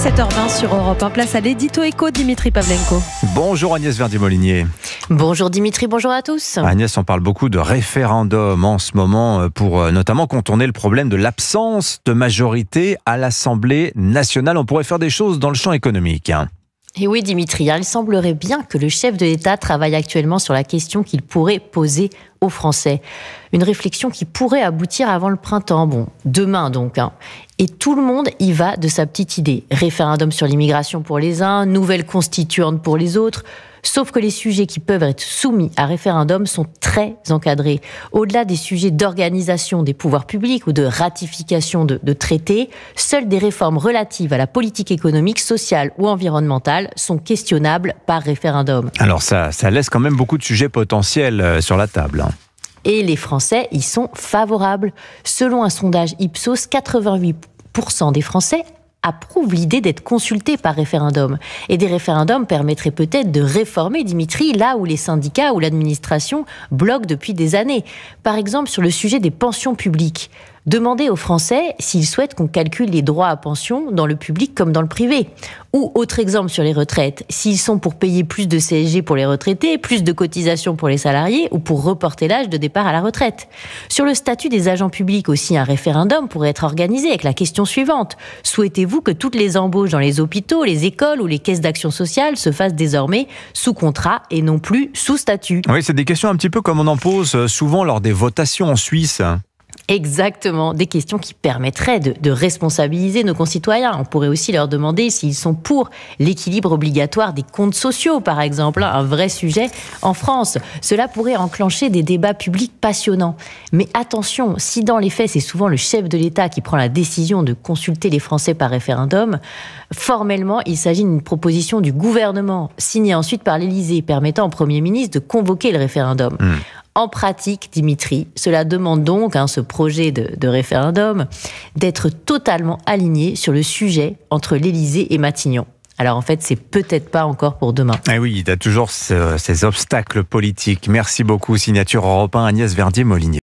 7h20 sur Europe 1. Place à l'édito éco, Dimitri Pavlenko. Bonjour Agnès Verdier-Molinier. Bonjour Dimitri, bonjour à tous. Agnès, on parle beaucoup de référendum en ce moment pour notamment contourner le problème de l'absence de majorité à l'Assemblée nationale. On pourrait faire des choses dans le champ économique. Et oui Dimitri, il semblerait bien que le chef de l'État travaille actuellement sur la question qu'il pourrait poser aux Français. Une réflexion qui pourrait aboutir avant le printemps, demain donc. Et tout le monde y va de sa petite idée. Référendum sur l'immigration pour les uns, nouvelle constituante pour les autres. Sauf que les sujets qui peuvent être soumis à référendum sont très encadrés. Au-delà des sujets d'organisation des pouvoirs publics ou de ratification de traités, seules des réformes relatives à la politique économique, sociale ou environnementale sont questionnables par référendum. Alors ça laisse quand même beaucoup de sujets potentiels sur la table. Et les Français y sont favorables. Selon un sondage Ipsos, 88% des Français approuvent l'idée d'être consultés par référendum. Et des référendums permettraient peut-être de réformer, Dimitri, là où les syndicats ou l'administration bloquent depuis des années. Par exemple, sur le sujet des pensions publiques. Demander aux Français s'ils souhaitent qu'on calcule les droits à pension dans le public comme dans le privé. Ou, autre exemple sur les retraites, s'ils sont pour payer plus de CSG pour les retraités, plus de cotisations pour les salariés ou pour reporter l'âge de départ à la retraite. Sur le statut des agents publics aussi, un référendum pourrait être organisé avec la question suivante. Souhaitez-vous que toutes les embauches dans les hôpitaux, les écoles ou les caisses d'action sociale se fassent désormais sous contrat et non plus sous statut ? Oui, c'est des questions un petit peu comme on en pose souvent lors des votations en Suisse. Exactement, des questions qui permettraient de responsabiliser nos concitoyens. On pourrait aussi leur demander s'ils sont pour l'équilibre obligatoire des comptes sociaux, par exemple, un vrai sujet en France. Cela pourrait enclencher des débats publics passionnants. Mais attention, si dans les faits, c'est souvent le chef de l'État qui prend la décision de consulter les Français par référendum, formellement, il s'agit d'une proposition du gouvernement, signée ensuite par l'Élysée, permettant au Premier ministre de convoquer le référendum. En pratique, Dimitri, cela demande donc, ce projet de référendum, d'être totalement aligné sur le sujet entre l'Élysée et Matignon. Alors en fait, c'est peut-être pas encore pour demain. Eh oui, il y a toujours ces obstacles politiques. Merci beaucoup, Signature Europe 1, Agnès Verdier-Molinier.